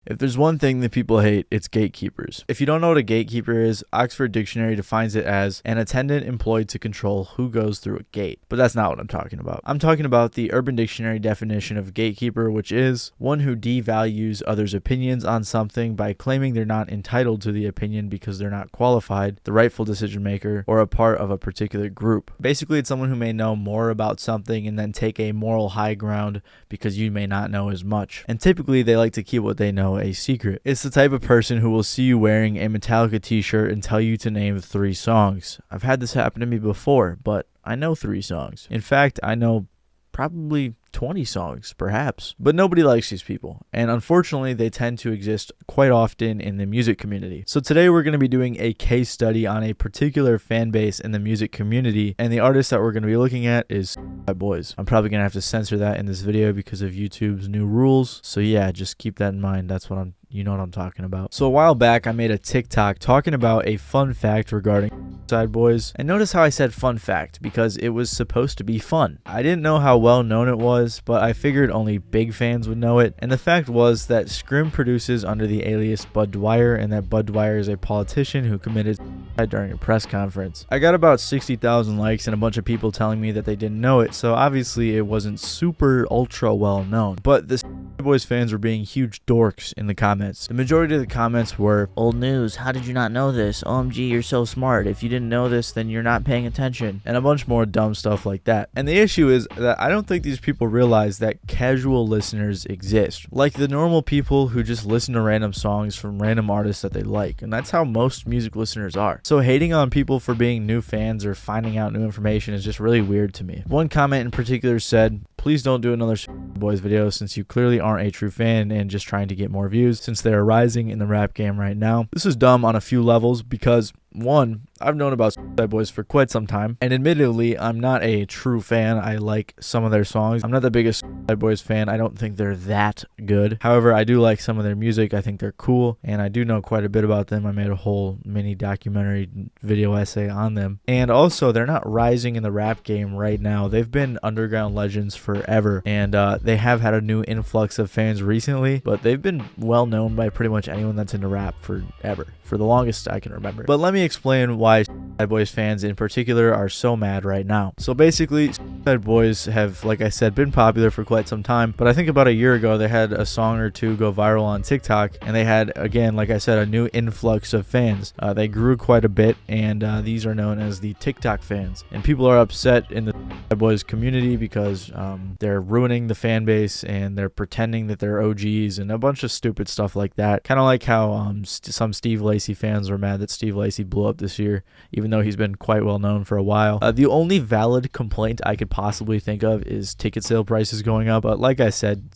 If there's one thing that people hate, it's gatekeepers. If you don't know what a gatekeeper is, Oxford Dictionary defines it as an attendant employed to control who goes through a gate. But that's not what I'm talking about. I'm talking about the Urban Dictionary definition of gatekeeper, which is one who devalues others' opinions on something by claiming they're not entitled to the opinion because they're not qualified, the rightful decision maker, or a part of a particular group. Basically, it's someone who may know more about something and then take a moral high ground because you may not know as much. And typically, they like to keep what they know a secret. It's the type of person who will see you wearing a Metallica t-shirt and tell you to name 3 songs. I've had this happen to me before, but I know 3 songs. In fact, I know probably 20 songs, perhaps. But nobody likes these people, and unfortunately they tend to exist quite often in the music community. So today we're going to be doing a case study on a particular fan base in the music community, and the artist that we're going to be looking at is Boys. I'm probably going to have to censor that in this video because of YouTube's new rules, so yeah, just keep that in mind. That's what you know what I'm talking about. So a while back I made a TikTok talking about a fun fact regarding Uicideboy Boys, and notice how I said fun fact because it was supposed to be fun. I didn't know how well known it was, but I figured only big fans would know it, and the fact was that Scrim produces under the alias Bud Dwyer, and that Bud Dwyer is a politician who committed suicide during a press conference. I got about 60,000 likes and a bunch of people telling me that they didn't know it, so obviously it wasn't super ultra well known, but the Boys fans were being huge dorks in the comments. The majority of the comments were, "Old news, how did you not know this? OMG, you're so smart. If you didn't know this, then you're not paying attention," and a bunch more dumb stuff like that. And the issue is that I don't think these people realize that casual listeners exist, like the normal people who just listen to random songs from random artists that they like, and that's how most music listeners are. So hating on people for being new fans or finding out new information is just really weird to me. One comment in particular said, "Please don't do another Boys video since you clearly aren't a true fan and just trying to get more views since they are rising in the rap game right now." This is dumb on a few levels because, one, I've known about Boys for quite some time, and admittedly, I'm not a true fan. I like some of their songs. I'm not the biggest Boys fan. I don't think they're that good. However, I do like some of their music. I think they're cool, and I do know quite a bit about them. I made a whole mini documentary video essay on them. And also, they're not rising in the rap game right now. They've been underground legends forever, and they have had a new influx of fans recently, but they've been well known by pretty much anyone that's into rap forever, for the longest I can remember. But let me explain why Boys fans in particular are so mad right now. So basically, Boys have, like I said, been popular for quite some time, but I think about a year ago they had a song or two go viral on TikTok, and they had, again, like I said, a new influx of fans. They grew quite a bit, and these are known as the TikTok fans. And people are upset in the Boys community because they're ruining the fan base and they're pretending that they're OGs and a bunch of stupid stuff like that. Kind of like how some Steve Lacy fans were mad that Steve Lacy blew up this year, even though he's been quite well known for a while. The only valid complaint I could possibly think of is ticket sale prices going up, but like I said,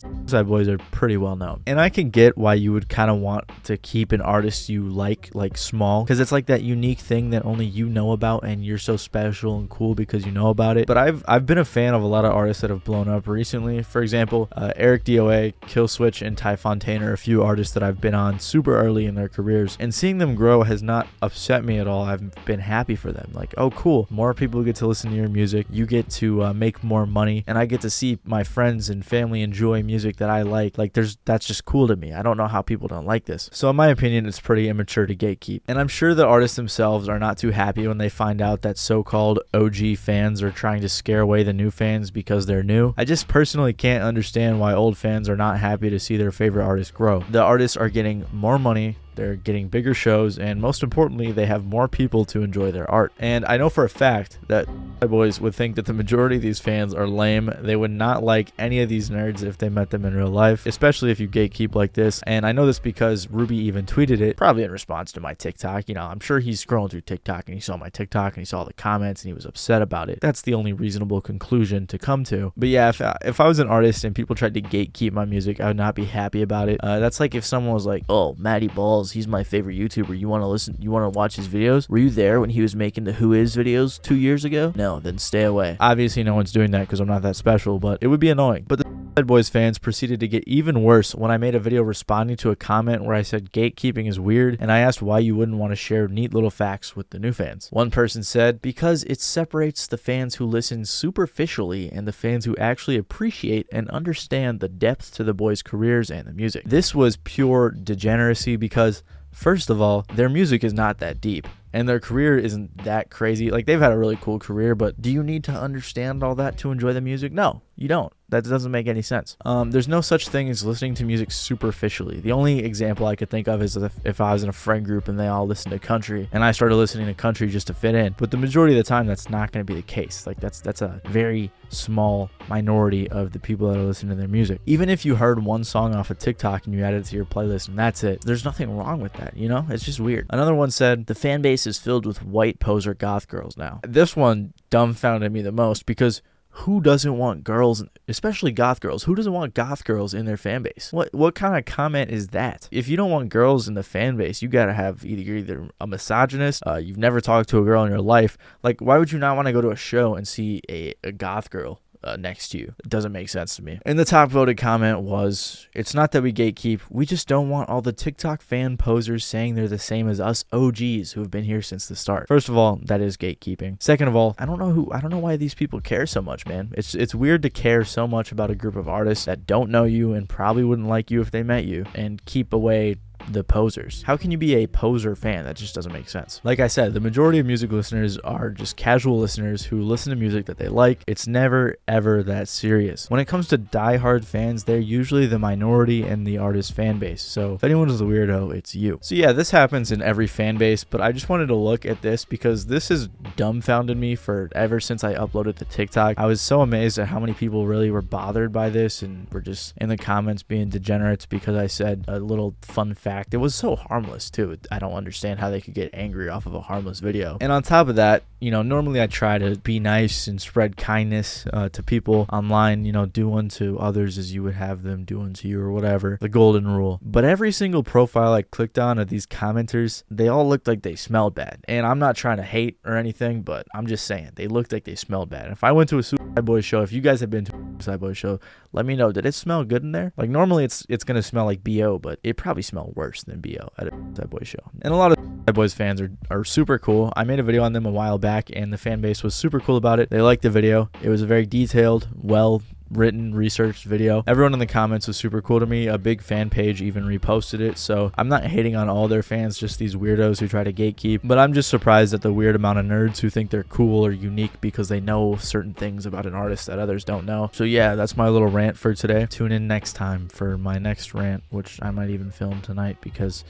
Boys are pretty well known. And I can get why you would kind of want to keep an artist you like small, because it's like that unique thing that only you know about and you're so special and cool because you know about it. But I've been a fan of a lot of artists that have blown up recently. For example, Eric DOA, Killswitch, and Ty Fontaine are a few artists that I've been on super early in their careers, and seeing them grow has not upset me at all. I've been happy for them. Like, oh cool, more people get to listen to your music, you get to make more money, and I get to see my friends and family enjoy music that I like. That's just cool to me. I don't know how people don't like this. So in my opinion, it's pretty immature to gatekeep. And I'm sure the artists themselves are not too happy when they find out that so-called OG fans are trying to scare away the new fans because they're new. I just personally can't understand why old fans are not happy to see their favorite artists grow. The artists are getting more money, they're getting bigger shows, and most importantly, they have more people to enjoy their art. And I know for a fact that Boys would think that the majority of these fans are lame. They would not like any of these nerds if they met them in real life, especially if you gatekeep like this. And I know this because Ruby even tweeted it, probably in response to my TikTok. You know, I'm sure he's scrolling through TikTok and he saw my TikTok and he saw the comments and he was upset about it. That's the only reasonable conclusion to come to. But yeah, if I was an artist and people tried to gatekeep my music, I would not be happy about it. That's like if someone was like, "Oh, Matty Balls, he's my favorite YouTuber. You want to watch his videos? Were you there when he was making the Who Is videos 2 years ago? No, then stay away." Obviously, no one's doing that because I'm not that special, but it would be annoying. But the Boys fans proceeded to get even worse when I made a video responding to a comment where I said gatekeeping is weird, and I asked why you wouldn't want to share neat little facts with the new fans. One person said, because it separates the fans who listen superficially and the fans who actually appreciate and understand the depth to the boys' careers and the music. This was pure degeneracy because, first of all, their music is not that deep. And their career isn't that crazy. Like, they've had a really cool career, but do you need to understand all that to enjoy the music? No, you don't. That doesn't make any sense. There's no such thing as listening to music superficially. The only example I could think of is if I was in a friend group and they all listened to country, and I started listening to country just to fit in. But the majority of the time, that's not going to be the case. Like, that's a very small minority of the people that are listening to their music. Even if you heard one song off of TikTok and you added it to your playlist and that's it, there's nothing wrong with that, you know? It's just weird. Another one said, the fan base is filled with white poser goth girls now. This one dumbfounded me the most because who doesn't want girls, especially goth girls? Who doesn't want goth girls in their fan base? What kind of comment is that? If you don't want girls in the fan base, you gotta have either a misogynist, you've never talked to a girl in your life. Like, why would you not want to go to a show and see a goth girl next to you? It doesn't make sense to me. And the top voted comment was, it's not that we gatekeep, we just don't want all the TikTok fan posers saying they're the same as us OGs who have been here since the start. First of all, that is gatekeeping. Second of all, I don't know why these people care so much, man. It's weird to care so much about a group of artists that don't know you and probably wouldn't like you if they met you, and keep away the posers. How can you be a poser fan? That just doesn't make sense. Like I said, the majority of music listeners are just casual listeners who listen to music that they like. It's never ever that serious. When it comes to diehard fans, they're usually the minority in the artist fan base. So if anyone is a weirdo, it's you. So yeah, this happens in every fan base, but I just wanted to look at this because this has dumbfounded me for ever since I uploaded to TikTok. I was so amazed at how many people really were bothered by this and were just in the comments being degenerates because I said a little fun fact. It was so harmless too. I don't understand how they could get angry off of a harmless video. And on top of that, you know, normally I try to be nice and spread kindness to people online, you know, do unto others as you would have them do unto you or whatever, the golden rule. But every single profile I clicked on of these commenters, they all looked like they smelled bad. And I'm not trying to hate or anything, but I'm just saying they looked like they smelled bad. If I went to a Suicide Boy show, if you guys have been to a Suicide Boy show, let me know, did it smell good in there? Like, normally it's gonna smell like BO, but it probably smelled worse than BO at a Suicide Boy show. And a lot of Suicide Boys fans are super cool. I made a video on them a while back and the fan base was super cool about it. They liked the video. It was a very detailed, well written, researched video. Everyone in the comments was super cool to me. A big fan page even reposted it. So I'm not hating on all their fans, just these weirdos who try to gatekeep. But I'm just surprised at the weird amount of nerds who think they're cool or unique because they know certain things about an artist that others don't know. So yeah, that's my little rant for today. Tune in next time for my next rant, which I might even film tonight because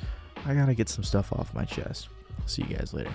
I gotta get some stuff off my chest. See you guys later.